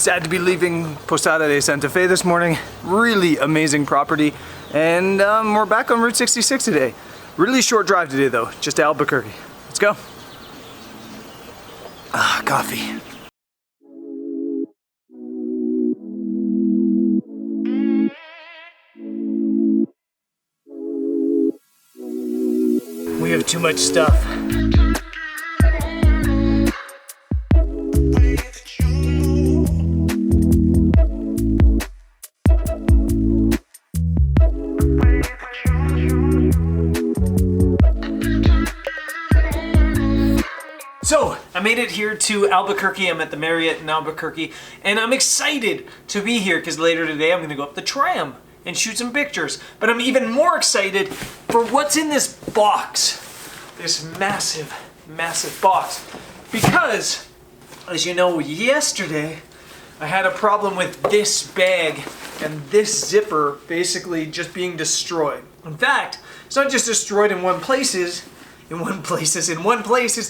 Sad to be leaving Posada de Santa Fe this morning. Really amazing property. And we're back on Route 66 today. Really short drive today though, just to Albuquerque. Let's go. Ah, coffee. We have too much stuff. So, I made it here to Albuquerque. I'm at the Marriott in Albuquerque, and I'm excited to be here because later today I'm gonna go up the tram and shoot some pictures. But I'm even more excited for what's in this box, this massive, massive box. Because, as you know, yesterday I had a problem with this bag and this zipper basically just being destroyed. In fact, it's not just destroyed in one place, it's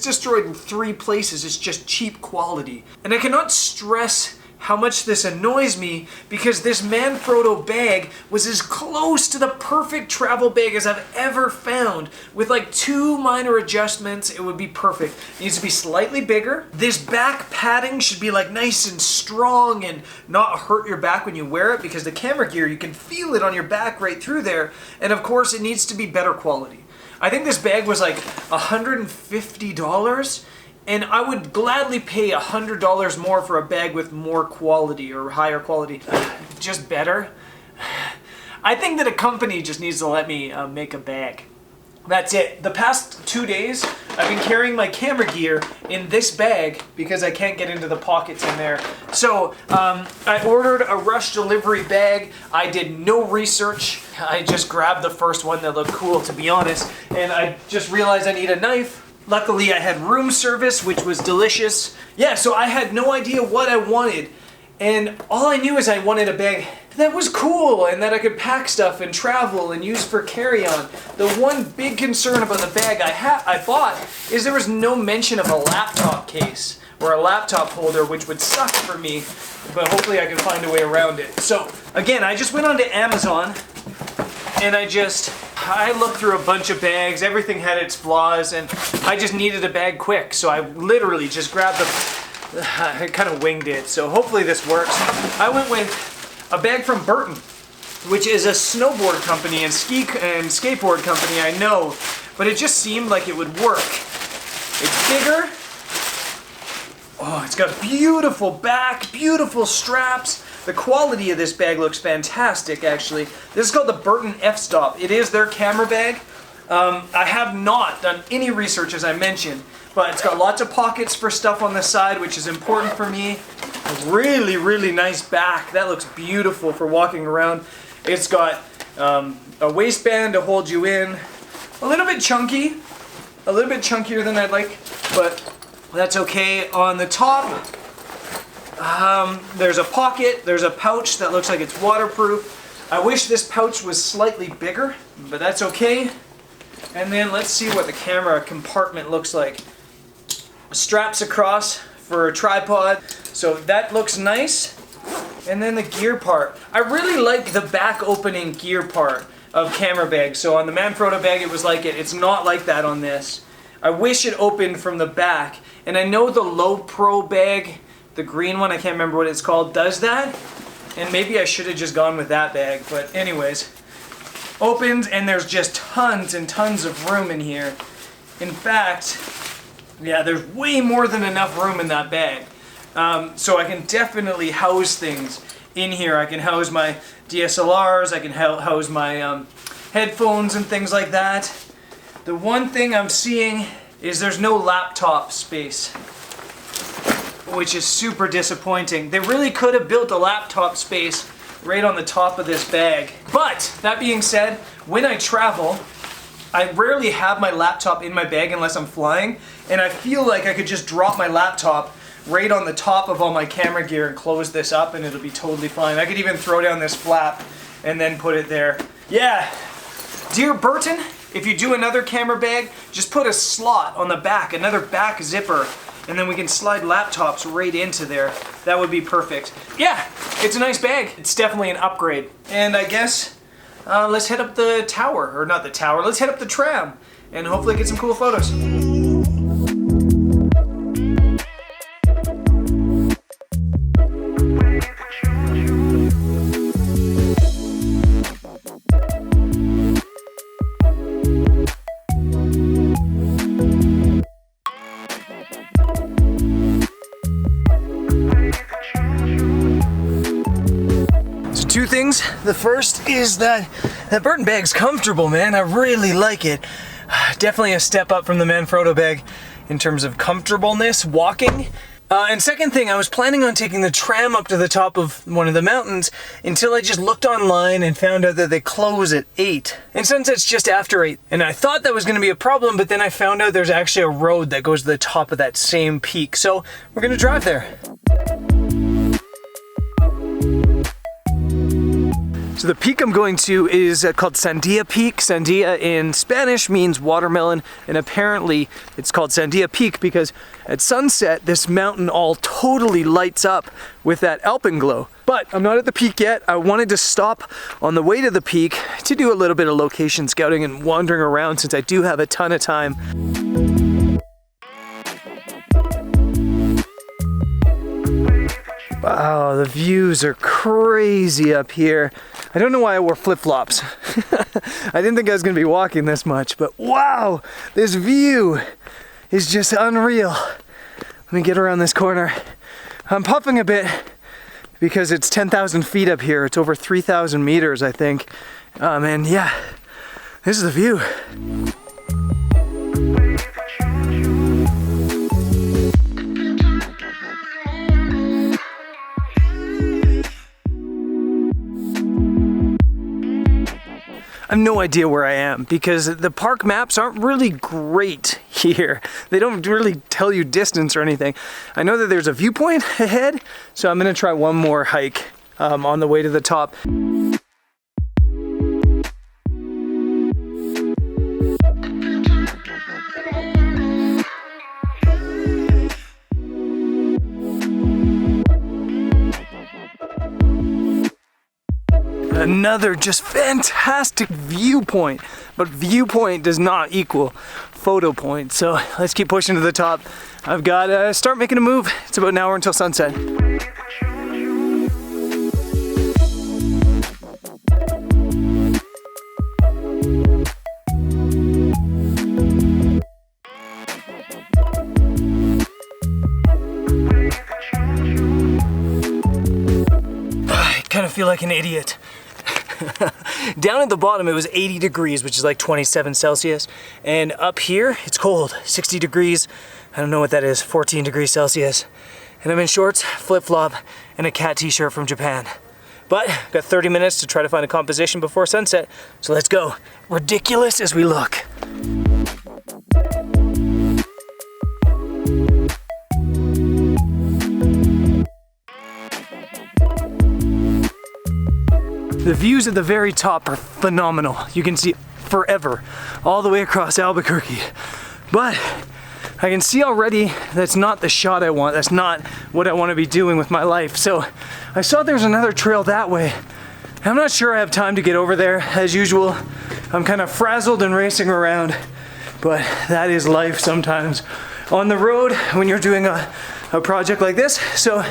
destroyed in 3 places. It's just cheap quality. And I cannot stress how much this annoys me because this Manfrotto bag was as close to the perfect travel bag as I've ever found. With like 2 minor adjustments, it would be perfect. It needs to be slightly bigger. This back padding should be like nice and strong and not hurt your back when you wear it because the camera gear, you can feel it on your back right through there. And of course, it needs to be better quality. I think this bag was like $150, and I would gladly pay $100 more for a bag with more quality or higher quality. Just better. I think that a company just needs to let me make a bag. That's it. The past 2 days, I've been carrying my camera gear in this bag because I can't get into the pockets in there. So I ordered a rush delivery bag. I did no research. I just grabbed the first one that looked cool, to be honest. And I just realized I need a knife. Luckily, I had room service, which was delicious. Yeah, so I had no idea what I wanted. And all I knew is I wanted a bag that was cool and that I could pack stuff and travel and use for carry-on. The one big concern about the bag I bought is there was no mention of a laptop case or a laptop holder, which would suck for me, but hopefully I can find a way around it. So again, I just went onto Amazon and I looked through a bunch of bags. Everything had its flaws and I just needed a bag quick. So I literally just grabbed I kind of winged it, so hopefully this works. I went with a bag from Burton, which is a snowboard company and skateboard company, I know, but it just seemed like it would work. It's bigger. Oh, it's got beautiful back, beautiful straps. The quality of this bag looks fantastic, actually. This is called the Burton F-stop. It is their camera bag. I have not done any research, as I mentioned, but it's got lots of pockets for stuff on the side, which is important for me. A really, really nice back. That looks beautiful for walking around. It's got a waistband to hold you in. A little bit chunky. A little bit chunkier than I'd like, but that's okay. On the top, there's a pocket. There's a pouch that looks like it's waterproof. I wish this pouch was slightly bigger, but that's okay. And then let's see what the camera compartment looks like. Straps across for a tripod, so that looks nice. And then the gear part. I really like the back opening gear part of camera bags. So on the Manfrotto bag it was like it. It's not like that on this. I wish it opened from the back. And I know the Low Pro bag, the green one, I can't remember what it's called, does that. And maybe I should have just gone with that bag, but anyways. Opens and there's just tons and tons of room in here. In fact, yeah, there's way more than enough room in that bag. So I can definitely house things in here. I can house my DSLRs, I can house my headphones and things like that. The one thing I'm seeing is there's no laptop space, which is super disappointing. They really could have built a laptop space right on the top of this bag. But that being said, when I travel, I rarely have my laptop in my bag unless I'm flying, and I feel like I could just drop my laptop right on the top of all my camera gear and close this up and it'll be totally fine. I could even throw down this flap and then put it there. Yeah, dear Burton, if you do another camera bag, just put a slot on the back, another back zipper, and then we can slide laptops right into there. That would be perfect. Yeah, it's a nice bag. It's definitely an upgrade. And I guess let's head up the tower, or not the tower, let's head up the tram and hopefully get some cool photos. Two things. The first is that Burton bag's comfortable, man. I really like it. Definitely a step up from the Manfrotto bag in terms of comfortableness walking. And second thing, I was planning on taking the tram up to the top of one of the mountains until I just looked online and found out that they close at 8. And sunset's just after 8. And I thought that was going to be a problem, but then I found out there's actually a road that goes to the top of that same peak. So we're going to drive there. So the peak I'm going to is called Sandia Peak. Sandia in Spanish means watermelon, and apparently it's called Sandia Peak because at sunset this mountain all totally lights up with that alpenglow. But I'm not at the peak yet. I wanted to stop on the way to the peak to do a little bit of location scouting and wandering around since I do have a ton of time. Wow, the views are crazy up here. I don't know why I wore flip-flops. I didn't think I was gonna be walking this much, but wow, this view is just unreal. Let me get around this corner. I'm puffing a bit because it's 10,000 feet up here. It's over 3,000 meters, I think. And yeah, this is the view. I have no idea where I am because the park maps aren't really great here. They don't really tell you distance or anything. I know that there's a viewpoint ahead, so I'm gonna try one more hike on the way to the top. Another just fantastic viewpoint, but viewpoint does not equal photo point. So let's keep pushing to the top. I've got to start making a move. It's about an hour until sunset. I kind of feel like an idiot. Down at the bottom it was 80 degrees, which is like 27 Celsius, and up here it's cold, 60 degrees. I don't know what that is, 14 degrees Celsius, and I'm in shorts, flip-flop, and a cat t-shirt from Japan. But I've got 30 minutes to try to find a composition before sunset, so let's go. Ridiculous as we look. The views at the very top are phenomenal. You can see forever, all the way across Albuquerque. But I can see already that's not the shot I want. That's not what I want to be doing with my life. So I saw there's another trail that way. I'm not sure I have time to get over there. As usual, I'm kind of frazzled and racing around, but that is life sometimes on the road when you're doing a project like this. So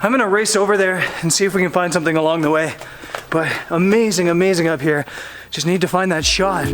I'm gonna race over there and see if we can find something along the way. But amazing, amazing up here. Just need to find that shot.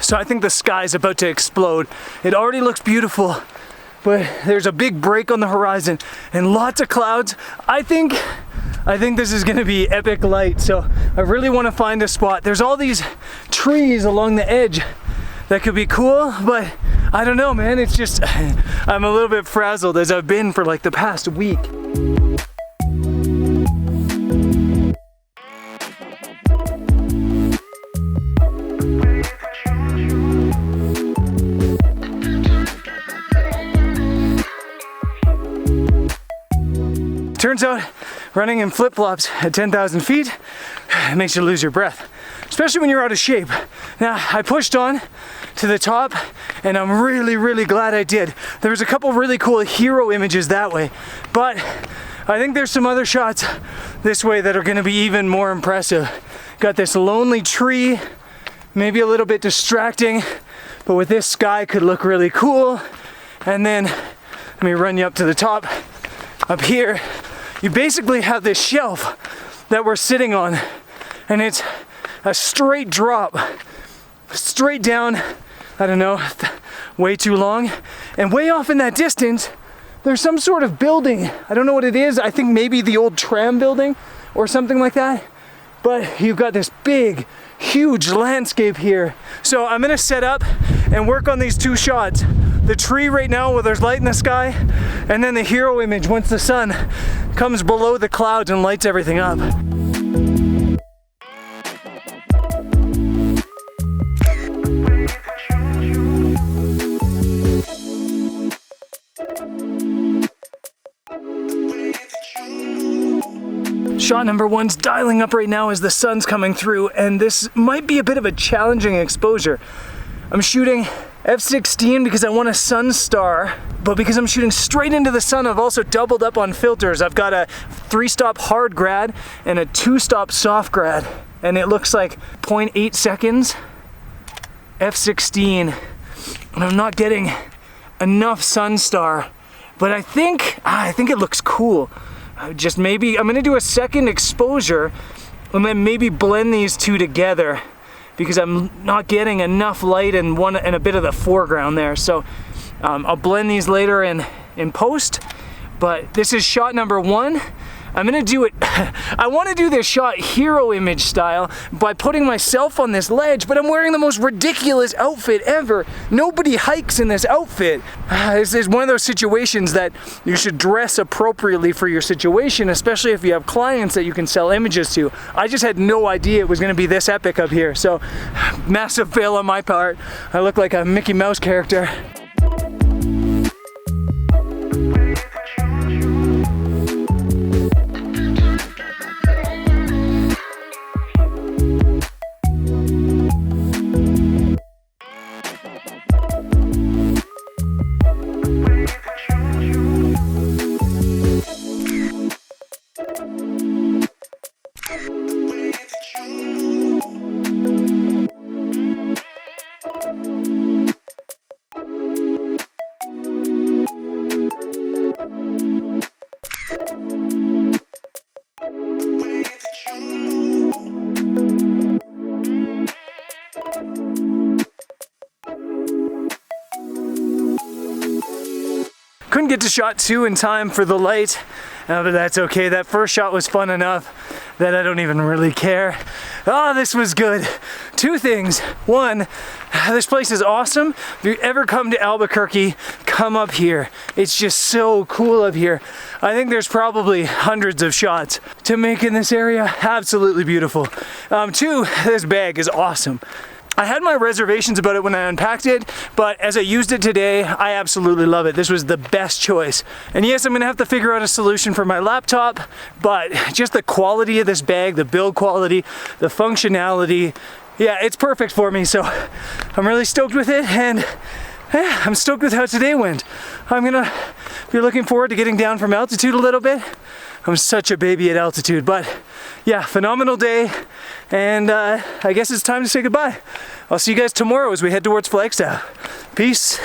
So I think the sky's about to explode. It already looks beautiful, but there's a big break on the horizon and lots of clouds. I think this is gonna be epic light. So I really wanna find a spot. There's all these trees along the edge that could be cool, but I don't know, man. It's just, I'm a little bit frazzled as I've been for like the past week. Turns out running in flip-flops at 10,000 feet makes you lose your breath. especially when you're out of shape. Now, I pushed on to the top, and I'm really, really glad I did. There was a couple really cool hero images that way, but I think there's some other shots this way that are gonna be even more impressive. Got this lonely tree, maybe a little bit distracting, but with this sky could look really cool. And then, let me run you up to the top. Up here, you basically have this shelf that we're sitting on, and it's a straight drop, straight down, I don't know, way too long. And way off in that distance, there's some sort of building. I don't know what it is. I think maybe the old tram building or something like that. But you've got this big, huge landscape here. So I'm gonna set up and work on these two shots. The tree right now where there's light in the sky, and then the hero image once the sun comes below the clouds and lights everything up. Shot number one's dialing up right now as the sun's coming through, and this might be a bit of a challenging exposure. I'm shooting f/16 because I want a sun star, but because I'm shooting straight into the sun, I've also doubled up on filters. I've got a 3-stop hard grad and a 2-stop soft grad, and it looks like 0.8 seconds f/16, and I'm not getting enough sun star, but I think it looks cool. Just maybe, I'm gonna do a second exposure and then maybe blend these two together because I'm not getting enough light in one and a bit of the foreground there. So I'll blend these later in post, but this is shot number one. I'm gonna do it, I wanna do this shot hero image style by putting myself on this ledge, but I'm wearing the most ridiculous outfit ever. Nobody hikes in this outfit. This is one of those situations that you should dress appropriately for your situation, especially if you have clients that you can sell images to. I just had no idea it was gonna be this epic up here, so massive fail on my part. I look like a Mickey Mouse character. Couldn't get to shot 2 in time for the light, but that's okay. That first shot was fun enough that I don't even really care. Oh, this was good. 2 things. One, this place is awesome. If you ever come to Albuquerque, come up here. It's just so cool up here. I think there's probably hundreds of shots to make in this area. Absolutely beautiful. 2, this bag is awesome. I had my reservations about it when I unpacked it, but as I used it today, I absolutely love it. This was the best choice. And yes, I'm gonna have to figure out a solution for my laptop, but just the quality of this bag, the build quality, the functionality, yeah, it's perfect for me. So I'm really stoked with it, and yeah, I'm stoked with how today went. I'm gonna be looking forward to getting down from altitude a little bit. I'm such a baby at altitude, but yeah, phenomenal day. And I guess it's time to say goodbye. I'll see you guys tomorrow as we head towards Flagstaff. Peace.